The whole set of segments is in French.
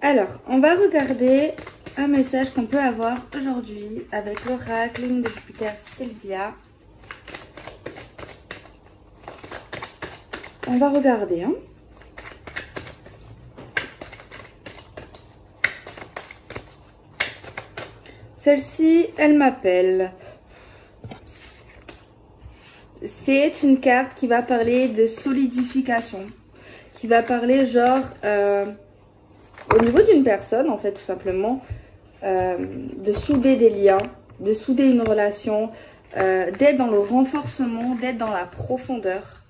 Alors, on va regarder un message qu'on peut avoir aujourd'hui avec l'oracle ligne de Jupiter Sylvia. On va regarder, hein. Celle-ci, elle m'appelle. C'est une carte qui va parler de solidification, qui va parler genre au niveau d'une personne en fait tout simplement, de souder des liens, de souder une relation, d'être dans le renforcement, d'être dans la profondeur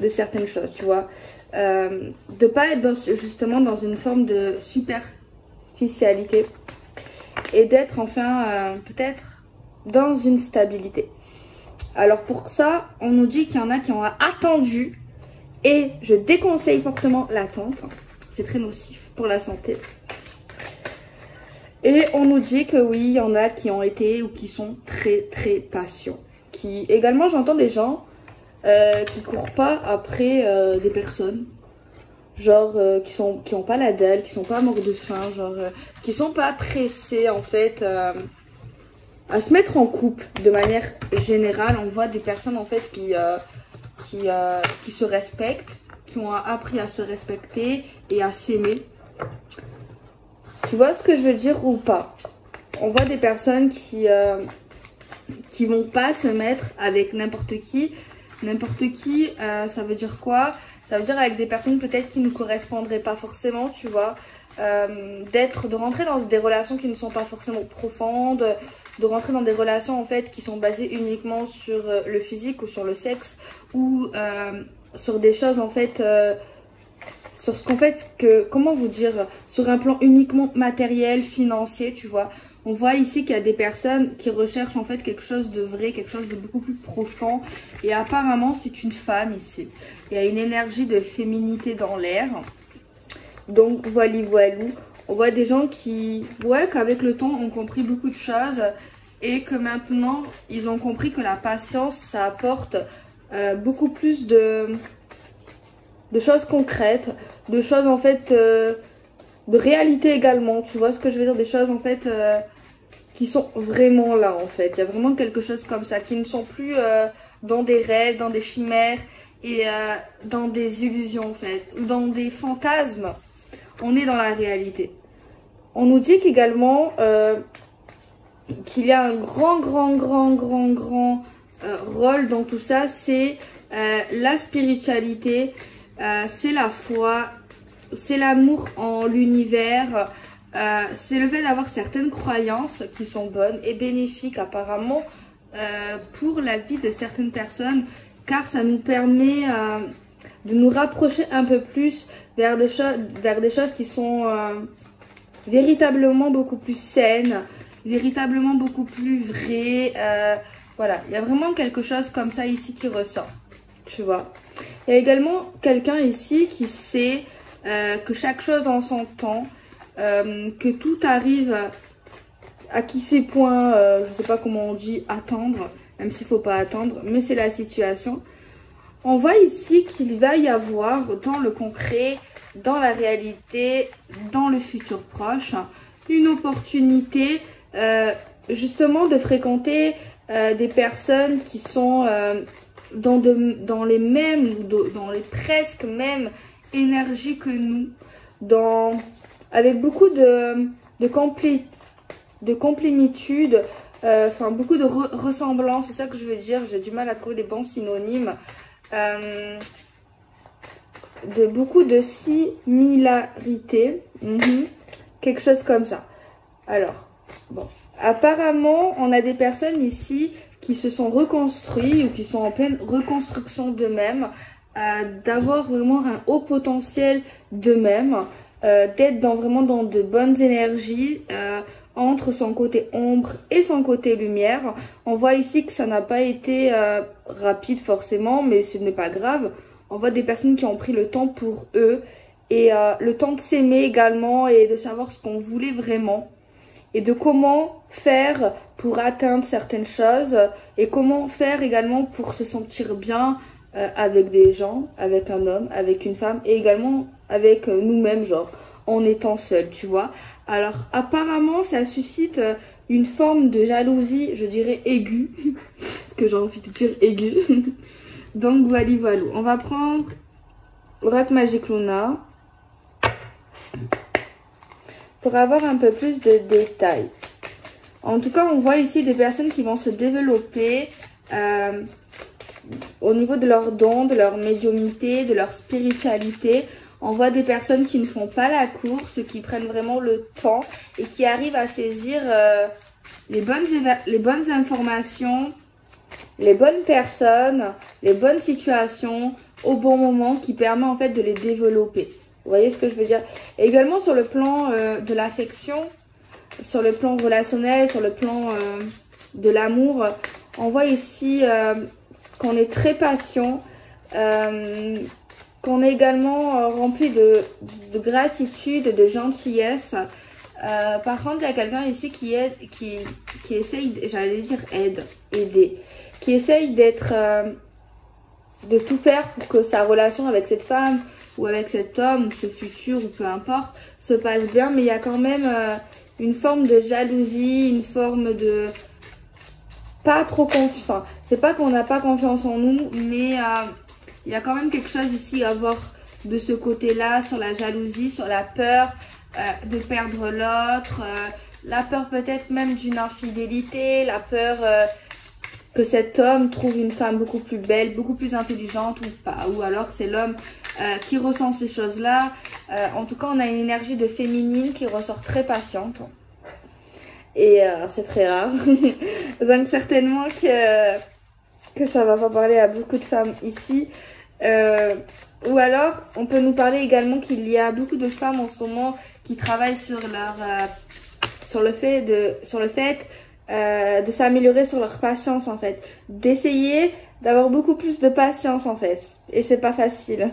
de certaines choses, tu vois, de pas être justement dans une forme de superficialité et d'être enfin peut-être dans une stabilité. Alors pour ça, on nous dit qu'il y en a qui ont attendu et je déconseille fortement l'attente. C'est très nocif pour la santé. Et on nous dit que oui, il y en a qui ont été ou qui sont très très patients. Également, j'entends des gens qui courent pas après des personnes. Genre qui ont pas la dalle, qui sont pas morts de faim, genre qui sont pas pressés en fait à se mettre en couple de manière générale. On voit des personnes en fait qui se respectent, qui ont appris à se respecter et à s'aimer. Tu vois ce que je veux dire ou pas? On voit des personnes qui vont pas se mettre avec n'importe qui. N'importe qui, ça veut dire quoi? Ça veut dire avec des personnes peut-être qui ne correspondraient pas forcément, tu vois. De rentrer dans des relations qui ne sont pas forcément profondes, de rentrer dans des relations en fait qui sont basées uniquement sur le physique ou sur le sexe, ou sur des choses en fait, sur ce qu'en fait, comment vous dire, sur un plan uniquement matériel, financier, tu vois. On voit ici qu'il y a des personnes qui recherchent en fait quelque chose de vrai, quelque chose de beaucoup plus profond. Et apparemment, c'est une femme ici. Il y a une énergie de féminité dans l'air. Donc, voilou. On voit des gens qui, ouais, qu'avec le temps, ont compris beaucoup de choses. Et que maintenant, ils ont compris que la patience, ça apporte beaucoup plus de choses concrètes. De choses en fait... de réalité également, tu vois ce que je veux dire, des choses en fait qui sont vraiment là en fait. Il y a vraiment quelque chose comme ça, qui ne sont plus dans des rêves, dans des chimères et dans des illusions en fait, ou dans des fantasmes. On est dans la réalité. On nous dit qu'également qu'il y a un grand rôle dans tout ça, c'est la spiritualité, c'est la foi, c'est l'amour en l'univers, c'est le fait d'avoir certaines croyances qui sont bonnes et bénéfiques apparemment pour la vie de certaines personnes, car ça nous permet de nous rapprocher un peu plus vers des choses qui sont véritablement beaucoup plus saines, véritablement beaucoup plus vraies. Voilà, il y a vraiment quelque chose comme ça ici qui ressort, tu vois. Il y a également quelqu'un ici qui sait que chaque chose en son temps, que tout arrive à qui ses points, je sais pas comment on dit, attendre, même s'il faut pas attendre, mais c'est la situation. On voit ici qu'il va y avoir dans le concret, dans la réalité, dans le futur proche, une opportunité justement de fréquenter des personnes qui sont dans les mêmes, dans les presque mêmes énergie que nous, avec beaucoup de complémitude, enfin beaucoup de ressemblance, c'est ça que je veux dire, j'ai du mal à trouver les bons synonymes, de beaucoup de similarité, quelque chose comme ça. Alors, bon, apparemment, on a des personnes ici qui se sont reconstruits ou qui sont en pleine reconstruction d'eux-mêmes, d'avoir vraiment un haut potentiel d'eux-mêmes, d'être vraiment dans de bonnes énergies, entre son côté ombre et son côté lumière. On voit ici que ça n'a pas été rapide forcément, mais ce n'est pas grave. On voit des personnes qui ont pris le temps pour eux et le temps de s'aimer également et de savoir ce qu'on voulait vraiment et de comment faire pour atteindre certaines choses et comment faire également pour se sentir bien avec des gens, avec un homme, avec une femme et également avec nous-mêmes, genre en étant seul, tu vois. Alors apparemment ça suscite une forme de jalousie, je dirais aiguë, parce que j'ai envie de dire aiguë. Donc voilà, voilà. On va prendre Rock Magic Luna pour avoir un peu plus de détails. En tout cas, on voit ici des personnes qui vont se développer au niveau de leurs dons, de leur médiumnité, de leur spiritualité. On voit des personnes qui ne font pas la course, qui prennent vraiment le temps et qui arrivent à saisir les bonnes informations, les bonnes personnes, les bonnes situations au bon moment qui permet en fait de les développer. Vous voyez ce que je veux dire? Et également sur le plan de l'affection, sur le plan relationnel, sur le plan de l'amour, on voit ici qu'on est très patient, qu'on est également rempli de gratitude, de gentillesse. Par contre, il y a quelqu'un ici qui essaye, j'allais dire aider, qui essaye de tout faire pour que sa relation avec cette femme ou avec cet homme ou ce futur ou peu importe se passe bien, mais il y a quand même une forme de jalousie, une forme de pas trop confiance. Enfin, c'est pas qu'on n'a pas confiance en nous, mais il y a quand même quelque chose ici à voir de ce côté-là, sur la jalousie, sur la peur de perdre l'autre, la peur peut-être même d'une infidélité, la peur que cet homme trouve une femme beaucoup plus belle, beaucoup plus intelligente ou pas, ou alors c'est l'homme qui ressent ces choses-là. En tout cas, on a une énergie de féminine qui ressort très patiente. Et c'est très rare. Donc certainement que ça va pas parler à beaucoup de femmes ici. Ou alors, on peut nous parler également qu'il y a beaucoup de femmes en ce moment qui travaillent sur le fait de s'améliorer sur leur patience en fait. D'essayer d'avoir beaucoup plus de patience en fait. Et c'est pas facile.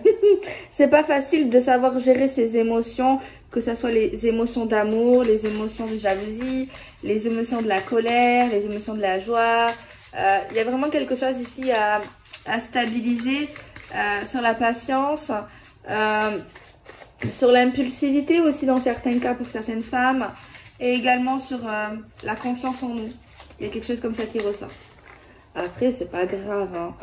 C'est pas facile de savoir gérer ses émotions, que ce soit les émotions d'amour, les émotions de jalousie, les émotions de la colère, les émotions de la joie. Il y a vraiment quelque chose ici à stabiliser sur la patience, sur l'impulsivité aussi dans certains cas pour certaines femmes, et également sur la confiance en nous. Il y a quelque chose comme ça qui ressort. Après, c'est pas grave, hein.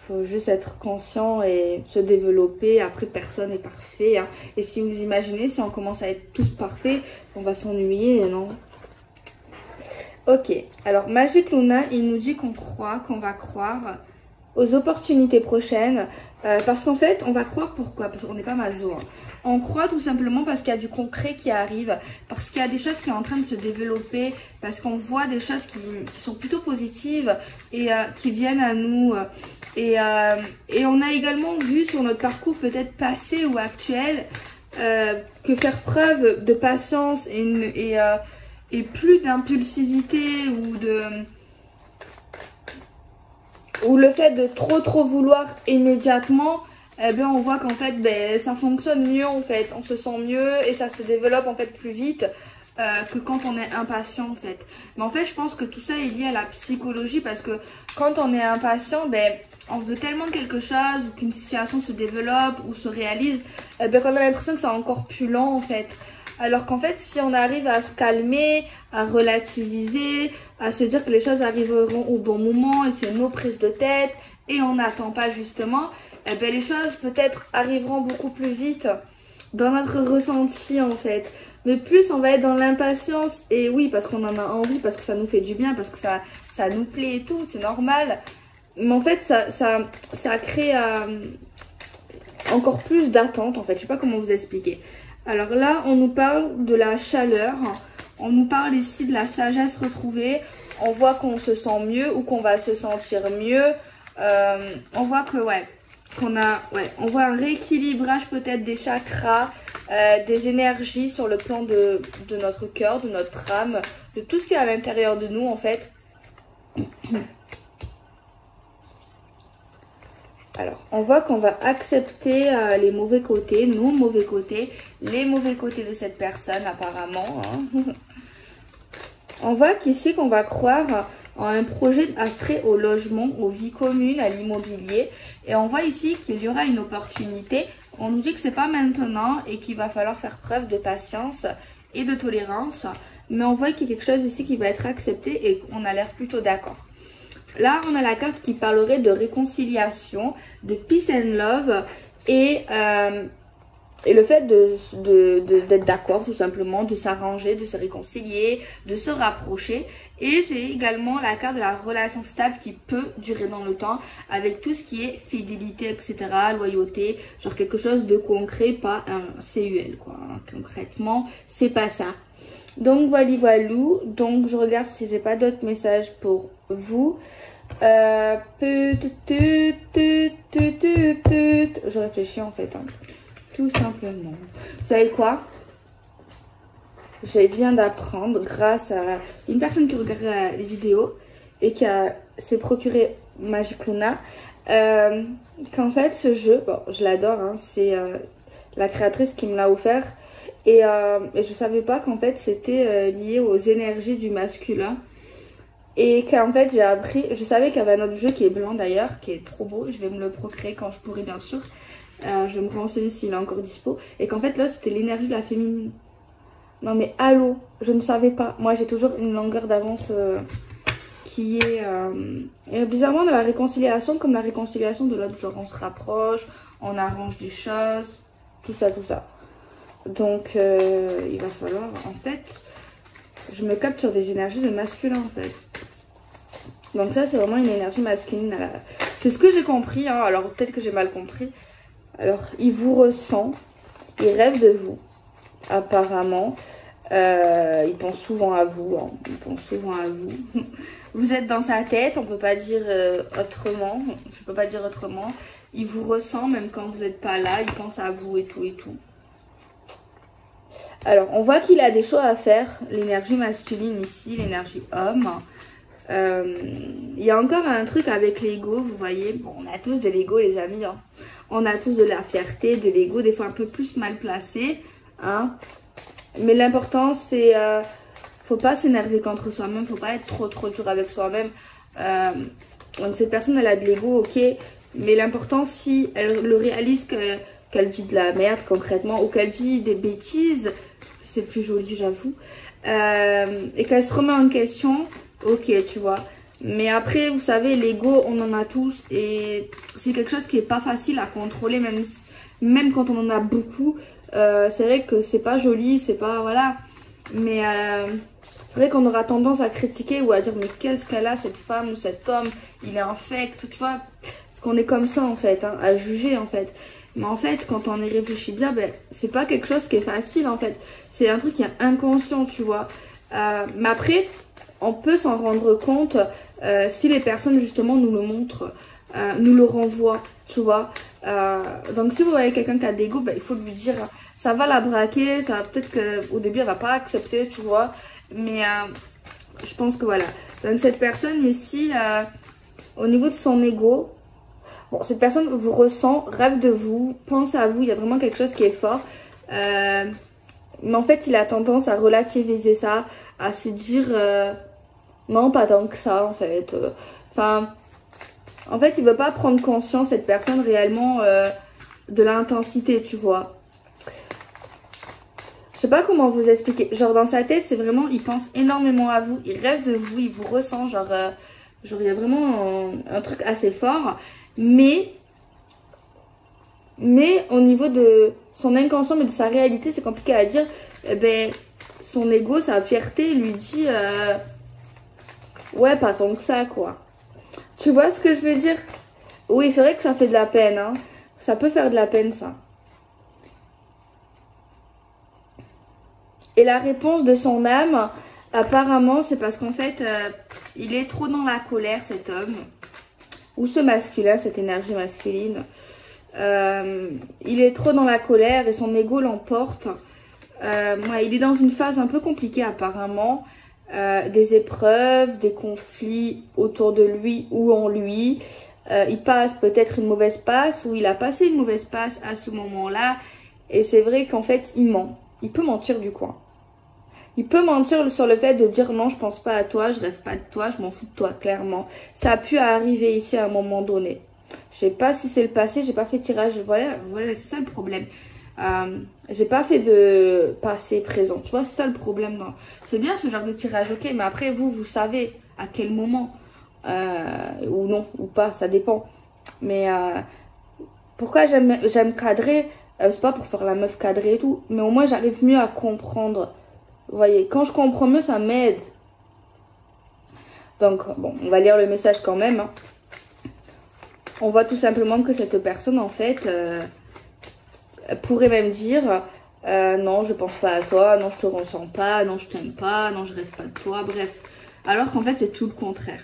Faut juste être conscient et se développer. Après, personne n'est parfait, hein. Et si vous imaginez, si on commence à être tous parfaits, on va s'ennuyer, non? Ok, alors Magic Luna, il nous dit qu'on va croire aux opportunités prochaines. Parce qu'en fait, on va croire pourquoi? Parce qu'on n'est pas maso. Hein. On croit tout simplement parce qu'il y a du concret qui arrive, parce qu'il y a des choses qui sont en train de se développer, parce qu'on voit des choses qui sont plutôt positives et qui viennent à nous. Et on a également vu sur notre parcours peut-être passé ou actuel que faire preuve de patience et plus d'impulsivité ou le fait de trop vouloir immédiatement, eh bien on voit qu'en fait ça fonctionne mieux en fait, on se sent mieux et ça se développe en fait plus vite que quand on est impatient en fait. Mais en fait je pense que tout ça est lié à la psychologie parce que quand on est impatient, on veut tellement quelque chose ou qu'une situation se développe ou se réalise, qu'on a l'impression que c'est encore plus lent en fait. Alors qu'en fait, si on arrive à se calmer, à relativiser, à se dire que les choses arriveront au bon moment et c'est nos prises de tête et on n'attend pas justement, les choses peut-être arriveront beaucoup plus vite dans notre ressenti en fait. Mais plus on va être dans l'impatience, et oui, parce qu'on en a envie, parce que ça nous fait du bien, parce que ça nous plaît et tout, c'est normal. Mais en fait, ça crée encore plus d'attente en fait. Je sais pas comment vous expliquer. Alors là, on nous parle de la chaleur, on nous parle ici de la sagesse retrouvée, on voit qu'on se sent mieux ou qu'on va se sentir mieux, on voit que on voit un rééquilibrage peut-être des chakras, des énergies sur le plan de notre cœur, de notre âme, de tout ce qui est à l'intérieur de nous en fait. Alors, on voit qu'on va accepter les mauvais côtés, nos mauvais côtés, les mauvais côtés de cette personne apparemment. Hein. On voit qu'ici qu'on va croire en un projet astrait au logement, aux vies communes, à l'immobilier. Et on voit ici qu'il y aura une opportunité. On nous dit que c'est pas maintenant et qu'il va falloir faire preuve de patience et de tolérance. Mais on voit qu'il y a quelque chose ici qui va être accepté et on a l'air plutôt d'accord. Là, on a la carte qui parlerait de réconciliation, de peace and love et le fait d'être d'accord tout simplement, de s'arranger, de se réconcilier, de se rapprocher. Et j'ai également la carte de la relation stable qui peut durer dans le temps avec tout ce qui est fidélité, etc., loyauté, genre quelque chose de concret, pas un CUL quoi. Concrètement, c'est pas ça. Donc voilou, donc je regarde si j'ai pas d'autres messages pour vous. Je réfléchis en fait, hein. Tout simplement. Vous savez quoi? Je viens d'apprendre grâce à une personne qui regarde les vidéos et qui s'est procuré Magic Luna qu'en fait ce jeu, bon je l'adore, hein, c'est la créatrice qui me l'a offert et je savais pas qu'en fait c'était lié aux énergies du masculin. Et qu'en fait j'ai appris, je savais qu'il y avait un autre jeu qui est blanc d'ailleurs, qui est trop beau, je vais me le procurer quand je pourrai bien sûr. Je vais me renseigner s'il est encore dispo. Et qu'en fait là c'était l'énergie de la féminine. Non mais allô, je ne savais pas. Moi j'ai toujours une longueur d'avance qui est bizarrement dans la réconciliation, comme la réconciliation de l'autre, genre on se rapproche, on arrange des choses, tout ça, tout ça. Donc il va falloir en fait, je me capte sur des énergies de masculin en fait. Donc ça c'est vraiment une énergie masculine. C'est ce que j'ai compris, hein. Alors peut-être que j'ai mal compris. Alors il vous ressent, il rêve de vous apparemment. Il pense souvent à vous, hein. Il pense souvent à vous. Vous êtes dans sa tête, on peut pas dire autrement. Je peux pas dire autrement. Il vous ressent même quand vous n'êtes pas là, il pense à vous et tout et tout. Alors, on voit qu'il a des choix à faire, l'énergie masculine ici, l'énergie homme. Il y a encore un truc avec l'ego, vous voyez. Bon, on a tous de l'ego, les amis, hein. On a tous de la fierté, de l'ego, des fois un peu plus mal placé, hein. Mais l'important, c'est... faut pas s'énerver contre soi-même, faut pas être trop dur avec soi-même. Donc cette personne, elle a de l'ego, ok. Mais l'important, si elle le réalise qu'elle dit de la merde concrètement, ou qu'elle dit des bêtises, c'est plus joli j'avoue, et qu'elle se remet en question, ok tu vois. Mais après vous savez l'ego on en a tous et c'est quelque chose qui est pas facile à contrôler, même quand on en a beaucoup. C'est vrai que c'est pas joli, c'est pas voilà, mais c'est vrai qu'on aura tendance à critiquer ou à dire mais qu'est-ce qu'elle a cette femme ou cet homme, il est infect, tu vois, parce qu'on est comme ça en fait, hein, à juger en fait. Mais en fait, quand on y réfléchit bien, ben, c'est pas quelque chose qui est facile en fait. C'est un truc qui est inconscient, tu vois. Mais après, on peut s'en rendre compte si les personnes justement nous le montrent, nous le renvoient, tu vois. Donc si vous voyez quelqu'un qui a de l'ego, ben, il faut lui dire, ça va la braquer, ça peut-être qu'au début elle va pas accepter, tu vois. Mais je pense que voilà. Donc cette personne ici, au niveau de son ego, bon, cette personne vous ressent, rêve de vous, pense à vous, il y a vraiment quelque chose qui est fort. Mais en fait, il a tendance à relativiser ça, à se dire non, pas tant que ça en fait. Enfin, en fait, il veut pas prendre conscience, cette personne, réellement de l'intensité, tu vois. Je sais pas comment vous expliquer. Genre, dans sa tête, c'est vraiment, il pense énormément à vous, il rêve de vous, il vous ressent, genre il y a vraiment un truc assez fort. Mais au niveau de son inconscient, mais de sa réalité, c'est compliqué à dire. Ben, son ego, sa fierté lui dit ouais, pas tant que ça, quoi. Tu vois ce que je veux dire? Oui, c'est vrai que ça fait de la peine, hein. Ça peut faire de la peine, ça. Et la réponse de son âme, apparemment, c'est parce qu'en fait, il est trop dans la colère, cet homme. Ou ce masculin, cette énergie masculine. Il est trop dans la colère et son ego l'emporte. Ouais, il est dans une phase un peu compliquée apparemment. Des épreuves, des conflits autour de lui ou en lui. Il passe peut-être une mauvaise passe ou il a passé une mauvaise passe à ce moment-là. Et c'est vrai qu'en fait, il ment. Il peut mentir du coin. Il peut mentir sur le fait de dire non, je pense pas à toi, je rêve pas de toi, je m'en fous de toi, clairement. Ça a pu arriver ici à un moment donné. Je sais pas si c'est le passé, j'ai pas fait de tirage. Voilà, c'est ça le problème. J'ai pas fait de passé présent. Tu vois, c'est ça le problème. C'est bien ce genre de tirage, ok. Mais après, vous savez à quel moment. Ou non, ou pas, ça dépend. Mais pourquoi j'aime cadrer, c'est pas pour faire la meuf cadrée et tout. Mais au moins, j'arrive mieux à comprendre. Vous voyez, quand je comprends mieux, ça m'aide. Donc, bon, on va lire le message quand même. Hein. On voit tout simplement que cette personne, en fait, pourrait même dire non, je pense pas à toi, non, je te ressens pas, non, je t'aime pas, non, je rêve pas de toi, bref. Alors qu'en fait, c'est tout le contraire.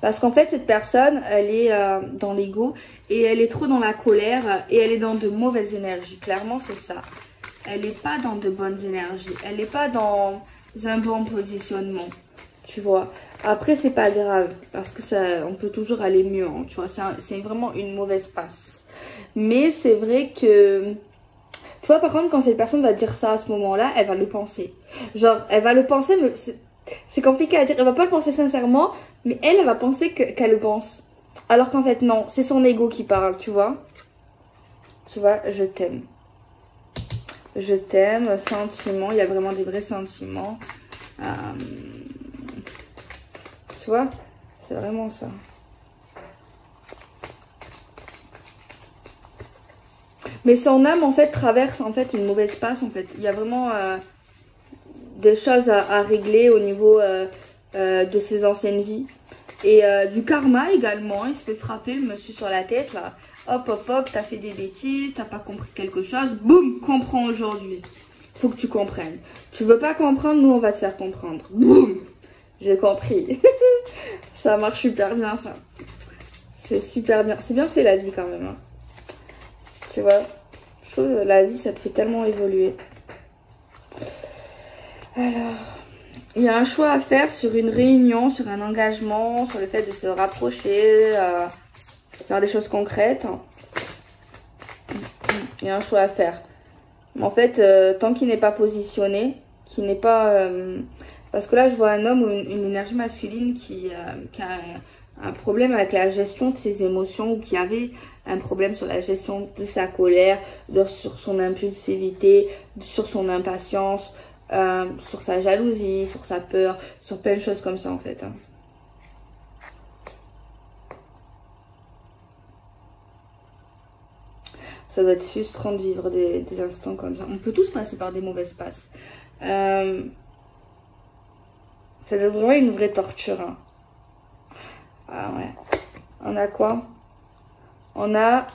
Parce qu'en fait, cette personne, elle est dans l'ego et elle est trop dans la colère et elle est dans de mauvaises énergies. Clairement, c'est ça. Elle n'est pas dans de bonnes énergies. Elle n'est pas dans un bon positionnement. Tu vois. Après, c'est pas grave. Parce que ça, on peut toujours aller mieux. Hein, tu vois. C'est vraiment une mauvaise passe. Mais c'est vrai que... Tu vois, par contre, quand cette personne va dire ça à ce moment-là, elle va le penser. Genre, elle va le penser, mais c'est compliqué à dire. Elle va pas le penser sincèrement, mais elle va penser qu'elle le pense. Alors qu'en fait, non. C'est son ego qui parle, tu vois. Tu vois, je t'aime. Je t'aime, sentiments, il y a vraiment des vrais sentiments. Tu vois, c'est vraiment ça. Mais son âme, en fait, traverse en fait une mauvaise passe, en fait. Il y a vraiment des choses à régler au niveau de ses anciennes vies. Et du karma également, il se fait frapper le monsieur sur la tête, là. Hop, hop, hop, t'as fait des bêtises, t'as pas compris quelque chose. Boum, comprends aujourd'hui. Faut que tu comprennes. Tu veux pas comprendre, nous on va te faire comprendre. Boum, j'ai compris. Ça marche super bien, ça. C'est super bien. C'est bien fait la vie quand même. Hein. Tu vois, je trouve que la vie, ça te fait tellement évoluer. Alors, il y a un choix à faire sur une réunion, sur un engagement, sur le fait de se rapprocher, faire des choses concrètes. Il y a un choix à faire. Mais en fait, tant qu'il n'est pas positionné, qu'il n'est pas... parce que là, je vois un homme ou une énergie masculine qui a un problème avec la gestion de ses émotions ou qui avait un problème sur la gestion de sa colère, sur son impulsivité, sur son impatience, sur sa jalousie, sur sa peur, sur plein de choses comme ça en fait. Hein. Ça doit être frustrant de vivre des instants comme ça. On peut tous passer par des mauvaises passes. Ça doit être vraiment une vraie torture. Hein. Ah ouais. On a quoi? On a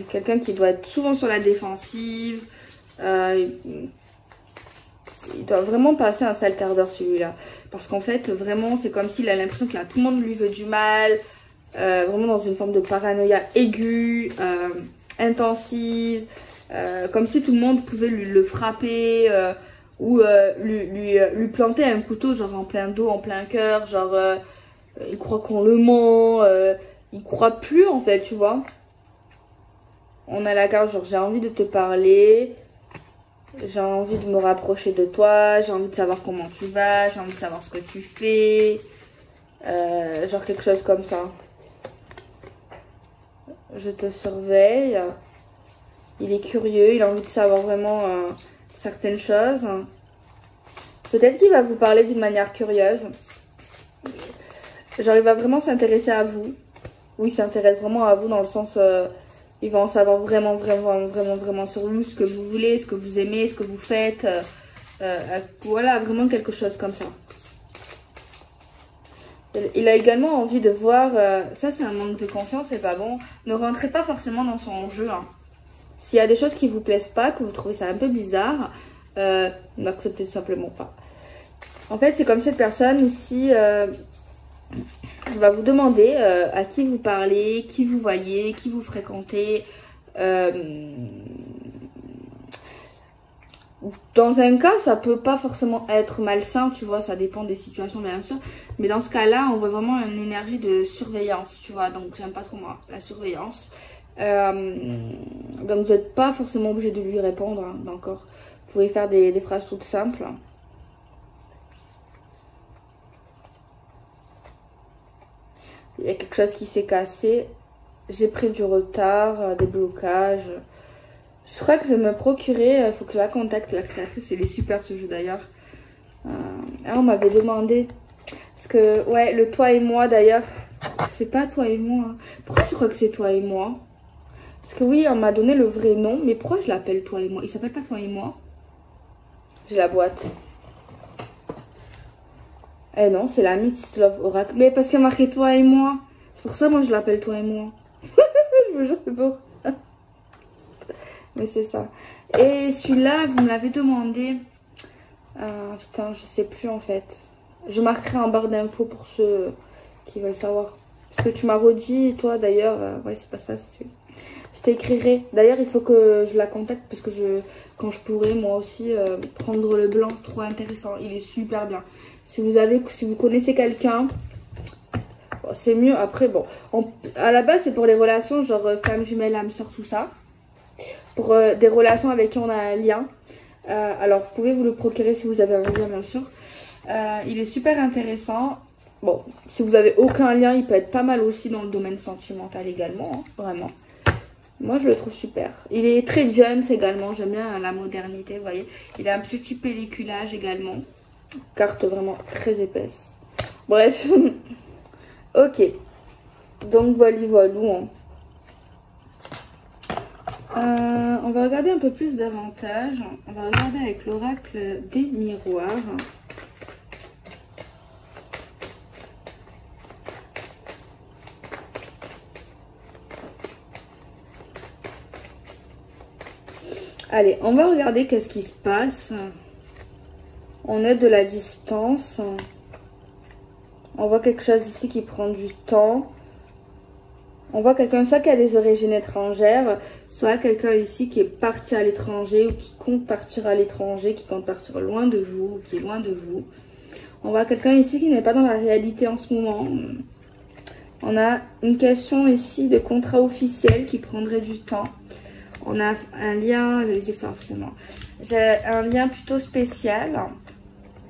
quelqu'un qui doit être souvent sur la défensive. Il doit vraiment passer un sale quart d'heure celui-là. Parce qu'en fait, vraiment, c'est comme s'il a l'impression que tout le monde lui veut du mal. Vraiment dans une forme de paranoïa aiguë. Intensive, comme si tout le monde pouvait le frapper ou lui planter un couteau genre en plein dos, en plein cœur, genre il croit qu'on le ment, il croit plus en fait, tu vois. On a la carte genre j'ai envie de te parler, j'ai envie de me rapprocher de toi, j'ai envie de savoir comment tu vas, j'ai envie de savoir ce que tu fais, genre quelque chose comme ça. Je te surveille. Il est curieux, il a envie de savoir vraiment certaines choses. Peut-être qu'il va vous parler d'une manière curieuse. Genre, il va vraiment s'intéresser à vous. Ou il s'intéresse vraiment à vous dans le sens... il va en savoir vraiment sur vous. Ce que vous voulez, ce que vous aimez, ce que vous faites. Voilà, vraiment quelque chose comme ça. Il a également envie de voir... ça, c'est un manque de confiance, c'est pas bon. Ne rentrez pas forcément dans son jeu. Hein. S'il y a des choses qui vous plaisent pas, que vous trouvez ça un peu bizarre, n'acceptez simplement pas. En fait, c'est comme cette personne ici... va vous demander à qui vous parlez, qui vous voyez, qui vous fréquentez. Dans un cas, ça peut pas forcément être malsain, tu vois, ça dépend des situations bien sûr. Mais dans ce cas-là, on voit vraiment une énergie de surveillance, tu vois. Donc, j'aime pas trop moi, la surveillance. Donc, vous n'êtes pas forcément obligé de lui répondre, hein, d'accord. Vous pouvez faire des phrases toutes simples. Il y a quelque chose qui s'est cassé. j'ai pris du retard, des blocages. Je crois que je vais me procurer, il faut que je la contacte, la créatrice, il est super ce jeu d'ailleurs. On m'avait demandé, parce que ouais, le toi et moi d'ailleurs, c'est pas toi et moi. Pourquoi tu crois que c'est toi et moi? Parce que oui, on m'a donné le vrai nom, mais pourquoi je l'appelle toi et moi? Il s'appelle pas toi et moi. J'ai la boîte. Eh non, c'est la Myth Love Oracle. Mais parce qu'il y a marqué toi et moi. C'est pour ça, moi, je l'appelle toi et moi. Je me jure, c'est beau. Mais c'est ça. Et celui-là, vous me l'avez demandé. Putain, je sais plus en fait. Je marquerai en barre d'infos pour ceux qui veulent savoir. Parce que tu m'as redit, toi d'ailleurs. Ouais, c'est pas ça, c'est celui. Je t'écrirai. D'ailleurs, il faut que je la contacte parce que quand je pourrai, moi aussi, prendre le blanc, c'est trop intéressant. Il est super bien. Si vous connaissez quelqu'un, bon, c'est mieux. Après, bon, à la base, c'est pour les relations genre femme jumelle, âme sœur, tout ça. Pour des relations avec qui on a un lien. Alors, vous pouvez vous le procurer si vous avez un lien, bien sûr. Il est super intéressant. Bon, si vous avez aucun lien, il peut être pas mal aussi dans le domaine sentimental également, hein, vraiment. Moi, je le trouve super. Il est très jeune également. J'aime bien la modernité, vous voyez. Il a un petit pelliculage également. Carte vraiment très épaisse. Bref. Ok. Donc, voilà. On va regarder un peu plus davantage. On va regarder avec l'oracle des miroirs. Allez, on va regarder qu'est-ce qui se passe. On est de la distance. On voit quelque chose ici qui prend du temps. On voit quelqu'un soit qui a des origines étrangères, soit quelqu'un ici qui est parti à l'étranger ou qui compte partir à l'étranger, qui compte partir loin de vous, qui est loin de vous. On voit quelqu'un ici qui n'est pas dans la réalité en ce moment. On a une question ici de contrat officiel qui prendrait du temps. On a un lien, je le dis forcément, j'ai un lien plutôt spécial.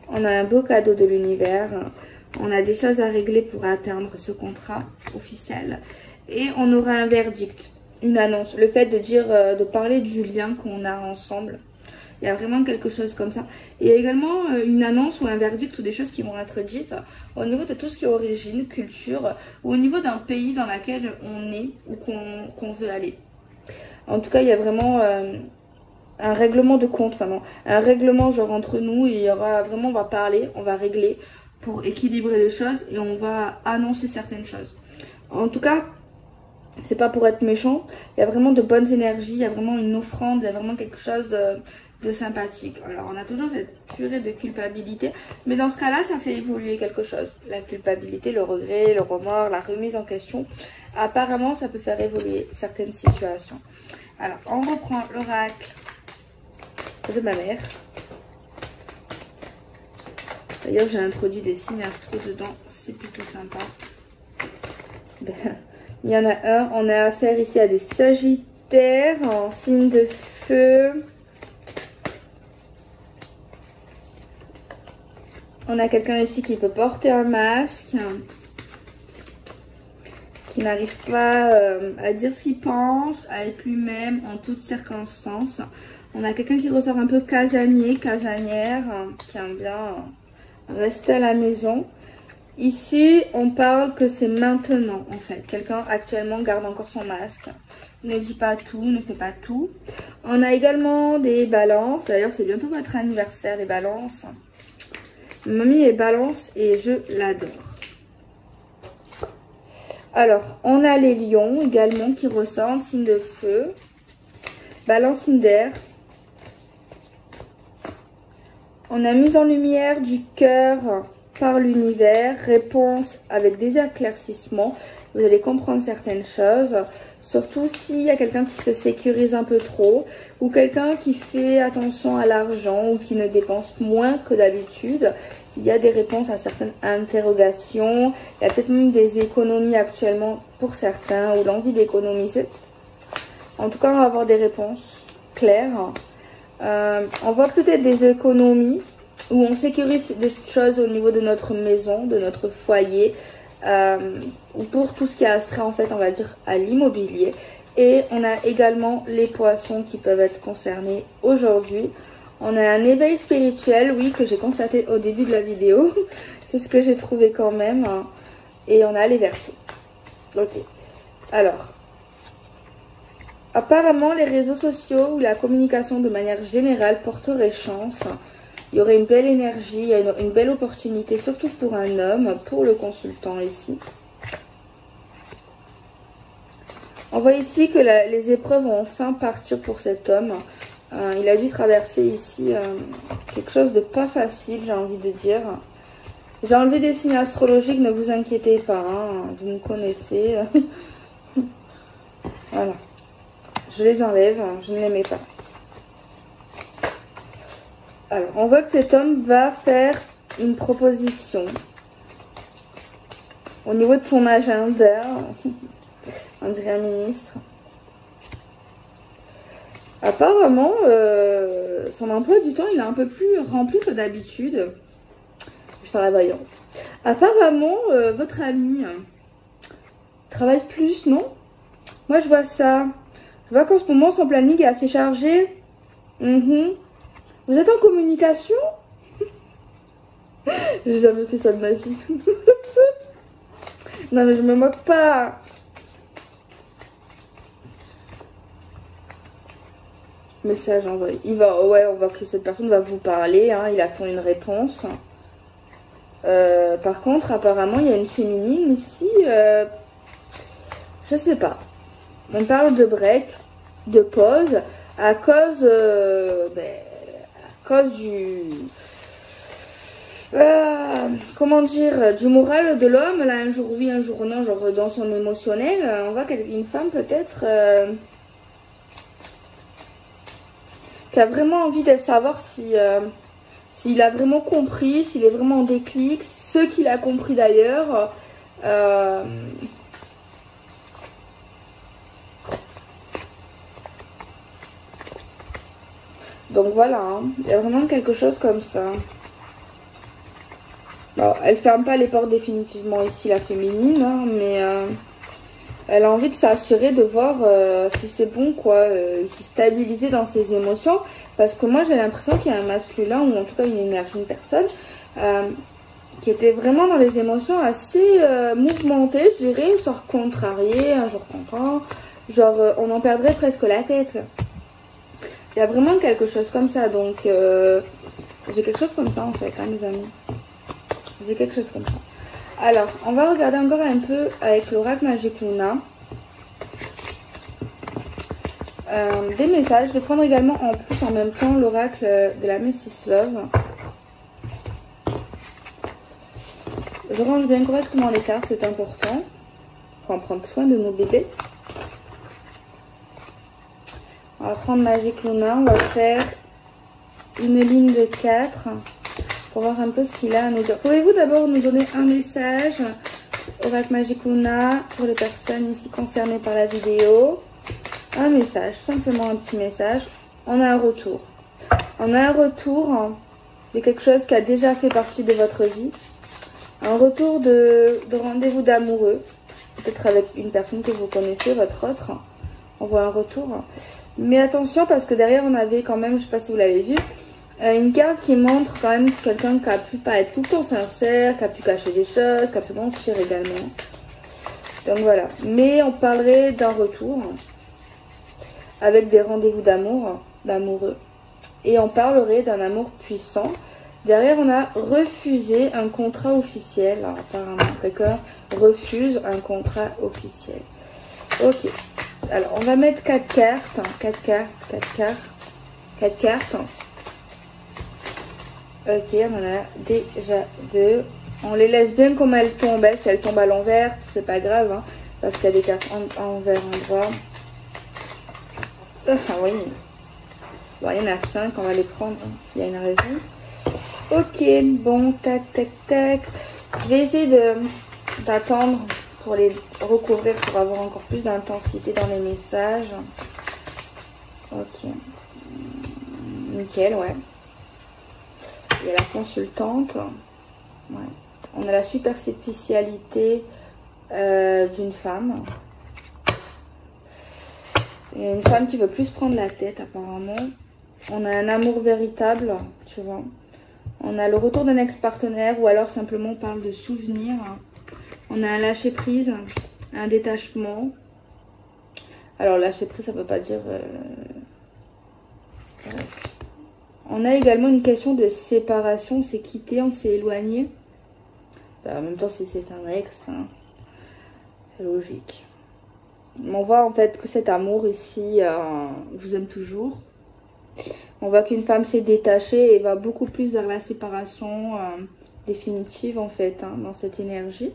On a un beau cadeau de l'univers. On a des choses à régler pour atteindre ce contrat officiel. Et on aura un verdict, une annonce. Le fait de dire, de parler du lien qu'on a ensemble. Il y a vraiment quelque chose comme ça. Il y a également une annonce ou un verdict ou des choses qui vont être dites au niveau de tout ce qui est origine, culture, ou au niveau d'un pays dans lequel on est ou qu'on veut aller. En tout cas, il y a vraiment un règlement de compte, vraiment. Un règlement genre entre nous. Il y aura vraiment, on va parler, on va régler pour équilibrer les choses et on va annoncer certaines choses. En tout cas, c'est pas pour être méchant. Il y a vraiment de bonnes énergies, il y a vraiment une offrande, il y a vraiment quelque chose de sympathique. Alors, on a toujours cette purée de culpabilité. Mais dans ce cas-là, ça fait évoluer quelque chose. La culpabilité, le regret, le remords, la remise en question. Apparemment, ça peut faire évoluer certaines situations. Alors, on reprend l'oracle de ma mère. D'ailleurs, j'ai introduit des signes astro dedans. C'est plutôt sympa. Il y en a un. On a affaire ici à des sagittaires en signe de feu. On a quelqu'un ici qui peut porter un masque. Qui n'arrive pas à dire ce qu'il pense, à être lui-même en toutes circonstances. On a quelqu'un qui ressort un peu casanier, casanière, qui aime bien rester à la maison. Ici, on parle que c'est maintenant, en fait. Quelqu'un actuellement garde encore son masque. Ne dit pas tout, ne fait pas tout. On a également des balances. D'ailleurs, c'est bientôt votre anniversaire, les balances. Mamie est balance et je l'adore. Alors, on a les lions également qui ressortent, signe de feu. Balance, signe d'air. On a mise en lumière du cœur par l'univers, réponse avec des éclaircissements. Vous allez comprendre certaines choses, surtout s'il y a quelqu'un qui se sécurise un peu trop ou quelqu'un qui fait attention à l'argent ou qui ne dépense moins que d'habitude. Il y a des réponses à certaines interrogations. Il y a peut-être même des économies actuellement pour certains ou l'envie d'économiser. En tout cas, on va avoir des réponses claires. On voit peut-être des économies où on sécurise des choses au niveau de notre maison, de notre foyer. ou pour tout ce qui est astrait en fait, on va dire à l'immobilier. Et on a également les poissons qui peuvent être concernés aujourd'hui. On a un éveil spirituel, oui, que j'ai constaté au début de la vidéo. C'est ce que j'ai trouvé quand même. Et on a les Verseaux. Ok. Alors, apparemment, les réseaux sociaux ou la communication de manière générale porterait chance. Il y aurait une belle énergie, une belle opportunité, surtout pour un homme, pour le consultant ici. On voit ici que les épreuves vont enfin partir pour cet homme. Il a dû traverser ici quelque chose de pas facile, j'ai envie de dire. J'ai enlevé des signes astrologiques, ne vous inquiétez pas, hein, vous me connaissez. Voilà. Je les enlève, je ne les mets pas. Alors, on voit que cet homme va faire une proposition au niveau de son agenda. On dirait un ministre. Apparemment, son emploi du temps, il est un peu plus rempli que d'habitude. Je vais faire la voyante. Apparemment, votre ami travaille plus, non? Moi, je vois ça. Je vois qu'en ce moment, son planning est assez chargé. Vous êtes en communication? J'ai jamais fait ça de ma vie. Non, mais je me moque pas. Message envoyé. Ouais, on voit que cette personne va vous parler. Hein, il attend une réponse. Par contre, apparemment, il y a une féminine ici. Je sais pas. On parle de break, de pause, à cause du... comment dire, du moral de l'homme, là, un jour oui, un jour non, genre dans son émotionnel. On voit qu'une femme peut-être qui a vraiment envie de savoir si s'il a vraiment compris, s'il est vraiment en déclic, ce qu'il a compris d'ailleurs. Donc voilà, hein, il y a vraiment quelque chose comme ça. Alors, elle ferme pas les portes définitivement ici, la féminine, hein, mais elle a envie de s'assurer de voir si c'est bon, quoi, se stabiliser dans ses émotions. Parce que moi, j'ai l'impression qu'il y a un masculin, ou en tout cas une énergie, une personne, qui était vraiment dans les émotions assez mouvementées, je dirais, genre contrarié, un jour content, genre on en perdrait presque la tête. Il y a vraiment quelque chose comme ça, donc j'ai quelque chose comme ça en fait, hein, les amis. J'ai quelque chose comme ça. Alors, on va regarder encore un peu avec l'oracle Magic Luna. Des messages. Je vais prendre également en plus en même temps l'oracle de la Mrs. Love. Je range bien correctement les cartes, c'est important. Pour en prendre soin de nos bébés. On va prendre Magic Luna, on va faire une ligne de 4 pour voir un peu ce qu'il a à nous dire. Pouvez-vous d'abord nous donner un message, Oracle Magic Luna, pour les personnes ici concernées par la vidéo? Un message, simplement un petit message. On a un retour. On a un retour de quelque chose qui a déjà fait partie de votre vie. Un retour de rendez-vous d'amoureux. Peut-être avec une personne que vous connaissez, votre autre. On voit un retour. Mais attention parce que derrière on avait quand même, je sais pas si vous l'avez vu, une carte qui montre quand même quelqu'un qui a pu pas être tout le temps sincère, qui a pu cacher des choses, qui a pu mentir également. Donc voilà. Mais on parlerait d'un retour avec des rendez-vous d'amour, d'amoureux. Et on parlerait d'un amour puissant. Derrière on a refusé un contrat officiel. Alors, apparemment quelqu'un refuse un contrat officiel. Ok. Alors, on va mettre 4 cartes. 4 cartes. Ok, on en a déjà 2. On les laisse bien comme elles tombent. Si elles tombent à l'envers, c'est pas grave. Hein, parce qu'il y a des cartes envers, endroit. Ah oui. Bon, il y en a 5. On va les prendre. Hein, s'il y a une raison. Ok, bon, tac. Je vais essayer d'attendre pour les recouvrir, pour avoir encore plus d'intensité dans les messages. Ok. Nickel, ouais. Il y a la consultante. Ouais. On a la superficialité d'une femme. Et une femme qui veut plus prendre la tête apparemment. On a un amour véritable, tu vois. On a le retour d'un ex-partenaire ou alors simplement on parle de souvenirs. On a un lâcher-prise, un détachement. Alors lâcher-prise, ça ne veut pas dire... On a également une question de séparation. On s'est quitté, on s'est éloigné. En même temps, si c'est un ex, hein, c'est logique. On voit en fait que cet amour ici vous aime toujours. On voit qu'une femme s'est détachée et va beaucoup plus vers la séparation définitive en fait, hein, dans cette énergie.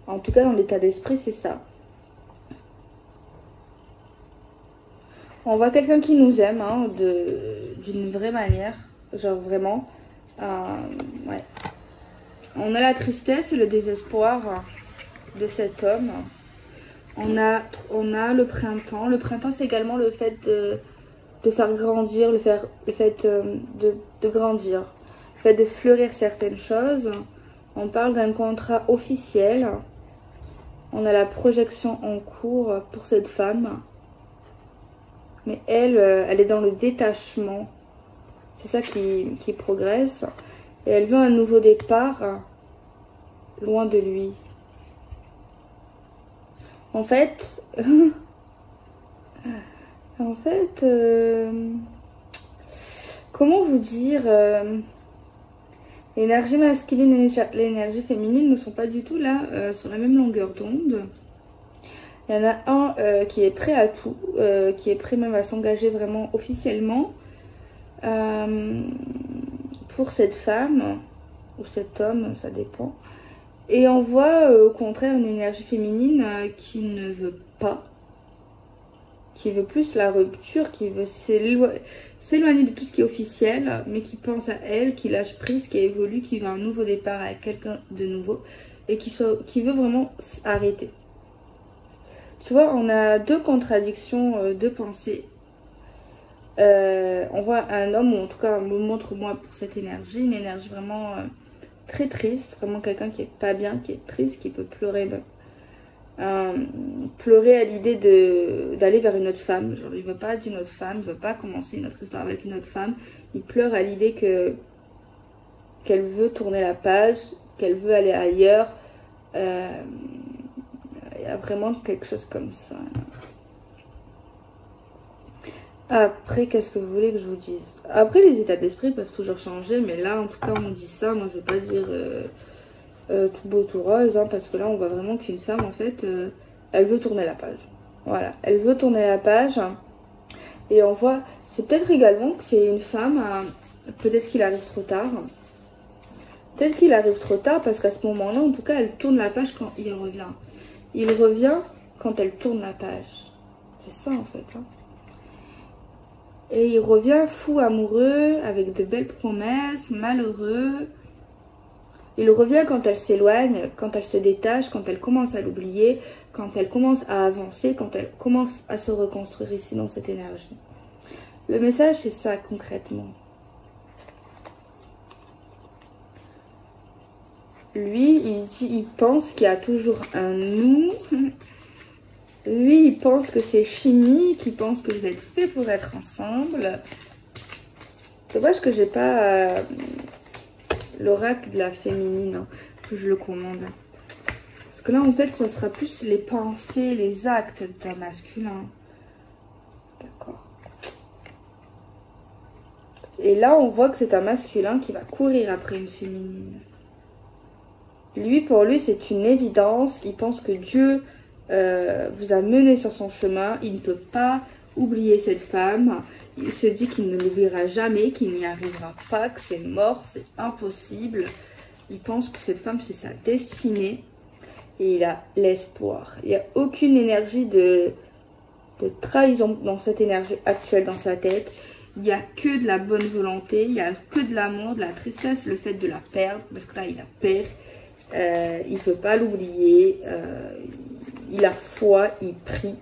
En tout cas, dans l'état d'esprit, c'est ça. On voit quelqu'un qui nous aime hein, d'une vraie manière, genre vraiment. Ouais. On a la tristesse et le désespoir de cet homme. On a le printemps. Le printemps, c'est également le fait de faire grandir, le fait de grandir, le fait de fleurir certaines choses. On parle d'un contrat officiel. On a la projection en cours pour cette femme. Mais elle est dans le détachement. C'est ça qui progresse. Et elle veut un nouveau départ loin de lui. En fait, comment vous dire, l'énergie masculine et l'énergie féminine ne sont pas du tout là sur la même longueur d'onde. Il y en a un qui est prêt à tout, qui est prêt même à s'engager vraiment officiellement pour cette femme ou cet homme, ça dépend. Et on voit au contraire une énergie féminine qui ne veut pas, qui veut plus la rupture, qui veut s'éloigner de tout ce qui est officiel, mais qui pense à elle, qui lâche prise, qui évolue, qui veut un nouveau départ avec quelqu'un de nouveau et qui veut vraiment arrêter. Tu vois, on a deux contradictions de pensée. On voit un homme, ou en tout cas, me montre moi pour cette énergie, une énergie vraiment très triste, vraiment quelqu'un qui est pas bien, qui est triste, qui peut pleurer même. Pleurer à l'idée d'aller vers une autre femme. Genre, il veut pas d'une autre femme, il veut pas commencer une autre histoire avec une autre femme. Il pleure à l'idée qu'elle veut tourner la page, qu'elle veut aller ailleurs. Il y a vraiment quelque chose comme ça. Après, qu'est-ce que vous voulez que je vous dise? Après, les états d'esprit peuvent toujours changer, mais là, en tout cas, on nous dit ça. Moi, je ne vais pas dire tout beau, tout rose, hein, parce que là, on voit vraiment qu'une femme, en fait, elle veut tourner la page. Voilà, elle veut tourner la page. Et on voit, c'est peut-être également que c'est une femme, peut-être qu'il arrive trop tard. Peut-être qu'il arrive trop tard, parce qu'à ce moment-là, en tout cas, elle tourne la page quand il revient. Il revient quand elle tourne la page. C'est ça, en fait, hein. Et il revient fou amoureux, avec de belles promesses, malheureux. Il revient quand elle s'éloigne, quand elle se détache, quand elle commence à l'oublier, quand elle commence à avancer, quand elle commence à se reconstruire ici dans cette énergie. Le message, c'est ça concrètement. Lui, il pense qu'il y a toujours un nous. Lui, il pense que c'est chimique, il pense que vous êtes faits pour être ensemble. Dommage que j'ai pas l'oracle de la féminine, hein, que je le commande. Parce que là, en fait, ça sera plus les pensées, les actes d'un masculin. D'accord. Et là, on voit que c'est un masculin qui va courir après une féminine. Lui, pour lui, c'est une évidence. Il pense que Dieu... vous a mené sur son chemin. Il ne peut pas oublier cette femme. Il se dit qu'il ne l'oubliera jamais, qu'il n'y arrivera pas, que c'est mort, c'est impossible. Il pense que cette femme, c'est sa destinée. Et il a l'espoir. Il n'y a aucune énergie de trahison dans cette énergie actuelle dans sa tête. Il n'y a que de la bonne volonté. Il n'y a que de l'amour, de la tristesse, le fait de la perdre. Parce que là, il a peur. Il ne peut pas l'oublier. Il a foi, il prie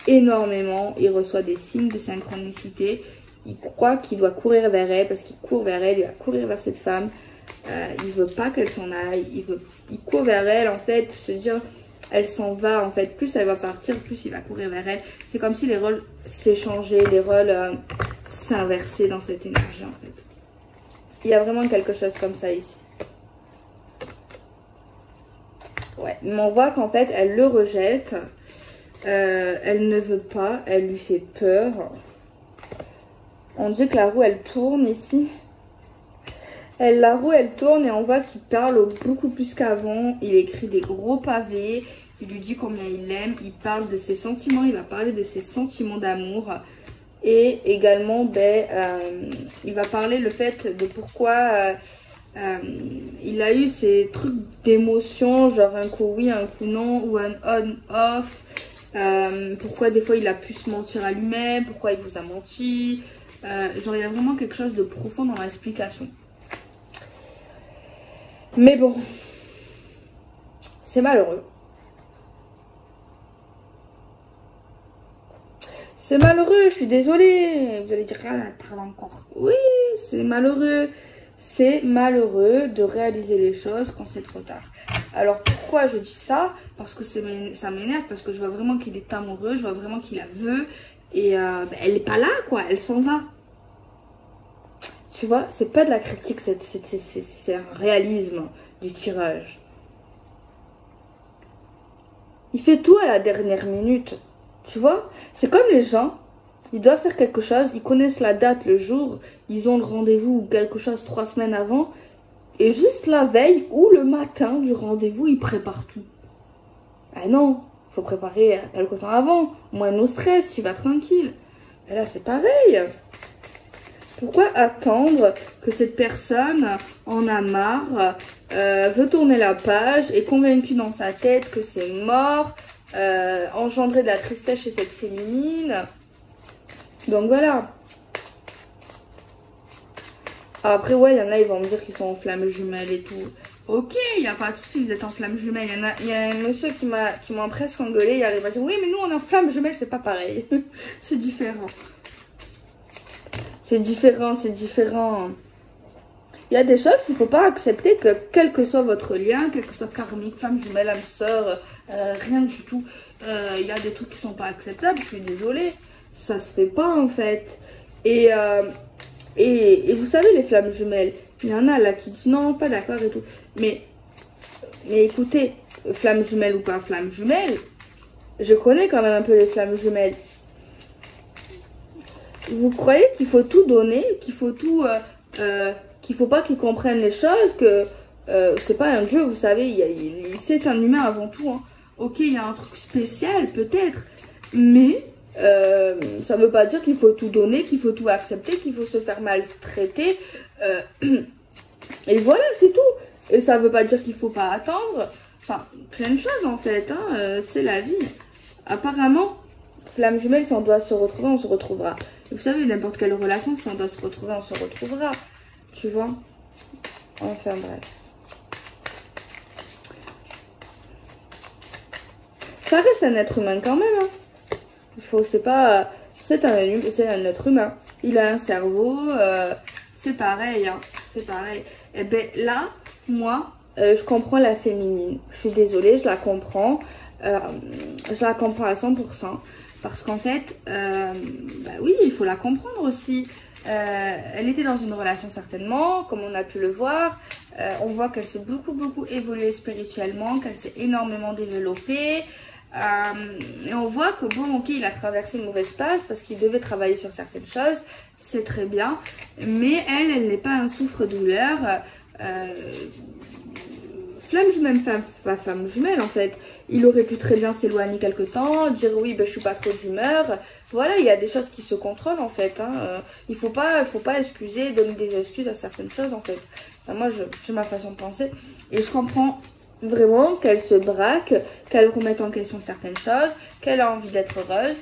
énormément, il reçoit des signes de synchronicité. Il croit qu'il doit courir vers elle parce qu'il court vers elle, il va courir vers cette femme. Il veut pas qu'elle s'en aille. Il court vers elle en fait pour se dire elle s'en va en fait. Plus elle va partir, plus il va courir vers elle. C'est comme si les rôles s'échangeaient, les rôles s'inversaient dans cette énergie en fait. Il y a vraiment quelque chose comme ça ici. Ouais, mais on voit qu'en fait elle le rejette. Elle ne veut pas, elle lui fait peur. On dit que la roue elle tourne ici. La roue elle tourne et on voit qu'il parle beaucoup plus qu'avant. Il écrit des gros pavés. Il lui dit combien il l'aime. Il parle de ses sentiments. Il va parler de ses sentiments d'amour. Et également, il va parler le fait de pourquoi il a eu ces trucs d'émotion. Genre un coup oui, un coup non. Ou un on-off. Pourquoi des fois il a pu se mentir à lui-même. Pourquoi il vous a menti. Genre il y a vraiment quelque chose de profond dans l'explication. Mais bon, c'est malheureux. C'est malheureux, je suis désolée. Vous allez dire, ah, elle parle encore. Oui, c'est malheureux. C'est malheureux de réaliser les choses quand c'est trop tard. Alors pourquoi je dis ça? Parce que ça m'énerve, parce que je vois vraiment qu'il est amoureux, je vois vraiment qu'il la veut. Et elle n'est pas là, quoi, elle s'en va. Tu vois, c'est pas de la critique, c'est un réalisme du tirage. Il fait tout à la dernière minute. Tu vois, c'est comme les gens, ils doivent faire quelque chose, ils connaissent la date, le jour, ils ont le rendez-vous ou quelque chose 3 semaines avant. Et juste la veille ou le matin du rendez-vous, ils préparent tout. Ah non, il faut préparer quelque temps avant. Moins no stress, tu vas tranquille. Et là, c'est pareil. Pourquoi attendre que cette personne en a marre, veut tourner la page, est convaincue dans sa tête que c'est mort, engendrer de la tristesse chez cette féminine. Donc voilà. Après, ouais, il y en a, ils vont me dire qu'ils sont en flammes jumelles et tout. Ok, il n'y a pas de souci, vous êtes en flammes jumelles. Il y a un monsieur qui m'a presque engueulé. Il arrive à dire, oui, mais nous, on est en flammes jumelles, c'est pas pareil. C'est différent. C'est différent, c'est différent. Il y a des choses qu'il ne faut pas accepter que quel que soit votre lien, quel que soit karmique, femme jumelle, âme sœur, rien du tout. Il y a des trucs qui ne sont pas acceptables, je suis désolée. Ça se fait pas en fait. Et vous savez, les flammes jumelles, il y en a là qui disent non, pas d'accord et tout. Mais écoutez, flamme jumelle ou pas flamme jumelle, je connais quand même un peu les flammes jumelles. Vous croyez qu'il faut tout donner, qu'il faut tout, qu'il faut pas qu'ils comprennent les choses, que c'est pas un dieu, vous savez, c'est un humain avant tout. Hein. Ok, il y a un truc spécial peut-être, mais ça veut pas dire qu'il faut tout donner, qu'il faut tout accepter, qu'il faut se faire maltraiter. Et voilà, c'est tout. Et ça veut pas dire qu'il faut pas attendre. Enfin, plein de choses en fait, hein, c'est la vie. Apparemment, flamme jumelle, si on doit se retrouver, on se retrouvera. Vous savez, n'importe quelle relation, si on doit se retrouver, on se retrouvera. Tu vois? Enfin bref. Ça reste un être humain quand même. Hein. Il faut, c'est pas... C'est un être humain. Il a un cerveau. C'est pareil. Hein. C'est pareil. Et ben là, moi, je comprends la féminine. Je suis désolée, je la comprends. Je la comprends à 100%. Parce qu'en fait, bah oui, il faut la comprendre aussi. Elle était dans une relation certainement, comme on a pu le voir. On voit qu'elle s'est beaucoup évoluée spirituellement, qu'elle s'est énormément développée. Et on voit que bon, ok, il a traversé une mauvaise passe parce qu'il devait travailler sur certaines choses. C'est très bien. Mais elle n'est pas un souffre-douleur. Flamme jumelle, pas femme jumelle en fait. Il aurait pu très bien s'éloigner quelque temps, dire oui, ben, je suis pas trop d'humeur. Voilà, il y a des choses qui se contrôlent en fait. Hein. Il faut pas excuser, donner des excuses à certaines choses en fait. Enfin, moi, j'ai ma façon de penser. Et je comprends vraiment qu'elle se braque, qu'elle remette en question certaines choses, qu'elle a envie d'être heureuse.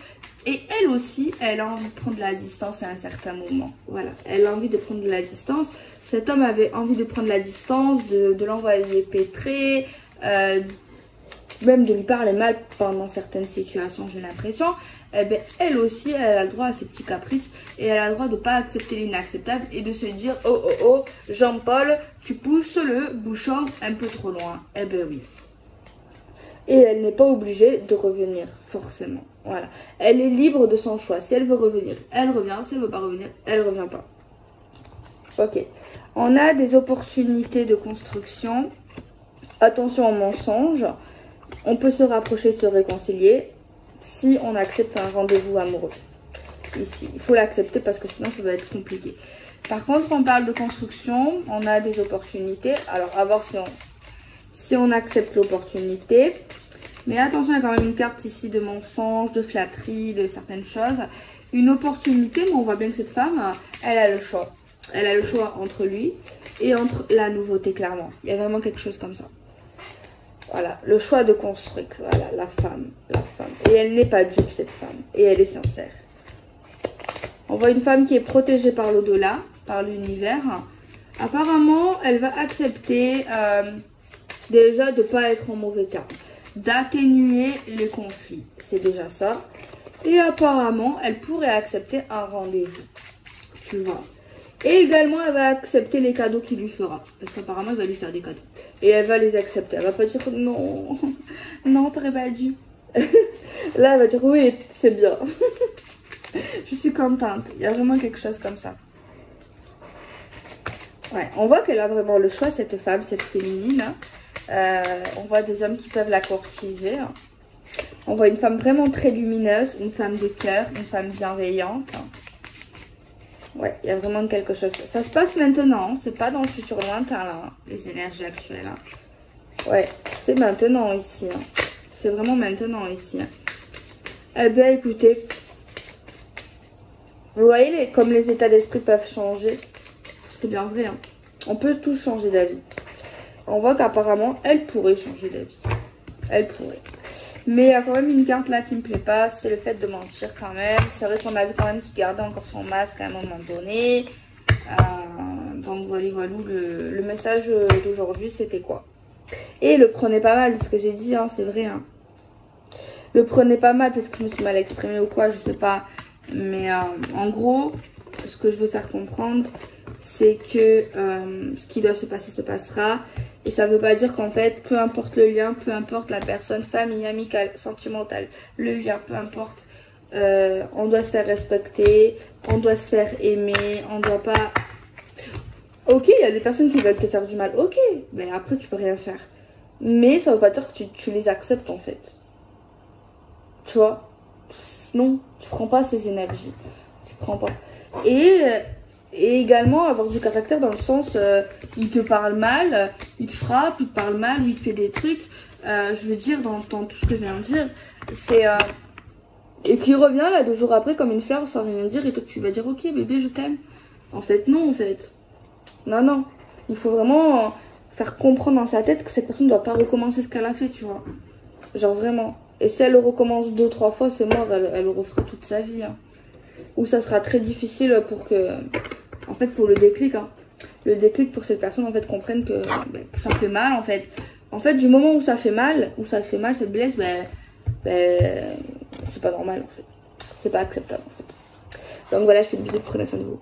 Et elle aussi, elle a envie de prendre de la distance à un certain moment. Voilà, elle a envie de prendre de la distance. Cet homme avait envie de prendre la distance, de l'envoyer pétrer, même de lui parler mal pendant certaines situations, j'ai l'impression. eh ben, elle aussi, elle a le droit à ses petits caprices et elle a le droit de ne pas accepter l'inacceptable et de se dire « Oh, oh, oh, Jean-Paul, tu pousses le bouchon un peu trop loin. » Eh ben oui. Et elle n'est pas obligée de revenir, forcément. Voilà. Elle est libre de son choix. Si elle veut revenir, elle revient. Si elle veut pas revenir, elle revient pas. Ok. On a des opportunités de construction. Attention aux mensonges. On peut se rapprocher, se réconcilier si on accepte un rendez-vous amoureux. Ici, il faut l'accepter parce que sinon ça va être compliqué. Par contre, on parle de construction. On a des opportunités. Alors, à voir si on accepte l'opportunité. Mais attention, il y a quand même une carte ici de mensonge, de flatterie, de certaines choses. Une opportunité, mais on voit bien que cette femme, elle a le choix. Elle a le choix entre lui et entre la nouveauté, clairement. Il y a vraiment quelque chose comme ça. Voilà, le choix de construire. Voilà, la femme. Et elle n'est pas dupe, cette femme. Et elle est sincère. On voit une femme qui est protégée par l'au-delà, par l'univers. Apparemment, elle va accepter déjà de ne pas être en mauvais terme. D'atténuer les conflits. C'est déjà ça. Et apparemment, elle pourrait accepter un rendez-vous. Tu vois. Et également, elle va accepter les cadeaux qu'il lui fera. Parce qu'apparemment, il va lui faire des cadeaux. Et elle va les accepter. Elle va pas dire non. Non, t'aurais pas dû. Là, elle va dire oui, c'est bien. Je suis contente. Il y a vraiment quelque chose comme ça. Ouais, on voit qu'elle a vraiment le choix, cette femme, cette féminine. On voit des hommes qui peuvent la courtiser. On voit une femme vraiment très lumineuse, une femme de cœur, une femme bienveillante. Ouais, il y a vraiment quelque chose. Ça se passe maintenant, c'est pas dans le futur lointain, là, les énergies actuelles. Ouais, c'est maintenant ici. C'est vraiment maintenant ici. Eh bien, écoutez, vous voyez comme les états d'esprit peuvent changer. C'est bien vrai. On peut tous changer d'avis. On voit qu'apparemment, elle pourrait changer d'avis. Elle pourrait. Mais il y a quand même une carte là qui me plaît pas. C'est le fait de mentir quand même. C'est vrai qu'on a vu quand même qu'il gardait encore son masque à un moment donné. Donc voilà, le message d'aujourd'hui, c'était quoi? Et le prenez pas mal, ce que j'ai dit, c'est vrai. Le prenez pas mal, peut-être que je me suis mal exprimée ou quoi, je sais pas. Mais en gros, ce que je veux faire comprendre, c'est que ce qui doit se passer se passera. Et ça veut pas dire qu'en fait, peu importe le lien, peu importe la personne, famille, amicale, sentimentale, le lien, peu importe, on doit se faire respecter, on doit se faire aimer, on doit pas... Ok, il y a des personnes qui veulent te faire du mal, ok, mais après tu peux rien faire. Mais ça veut pas dire que tu les acceptes en fait. Tu vois? Non, tu prends pas ces énergies. Tu prends pas. Et également avoir du caractère dans le sens, il te parle mal, il te frappe, il te parle mal, il te fait des trucs. Je veux dire, dans tout ce que je viens de dire, c'est... et qui revient là 2 jours après comme une fleur sans rien dire et toi tu vas dire ok bébé je t'aime. En fait non, en fait. Non, non. Il faut vraiment faire comprendre dans sa tête que cette personne ne doit pas recommencer ce qu'elle a fait, tu vois. Genre vraiment. Et si elle le recommence 2-3 fois, c'est mort, elle le refera toute sa vie. Ou ça sera très difficile pour que... En fait, il faut le déclic. Le déclic pour cette personne, en fait, comprenne que ça fait mal, en fait. En fait, du moment où ça fait mal, ça te blesse, c'est pas normal, en fait. C'est pas acceptable, en fait. Donc voilà, je fais des bisous, prenez soin de vous.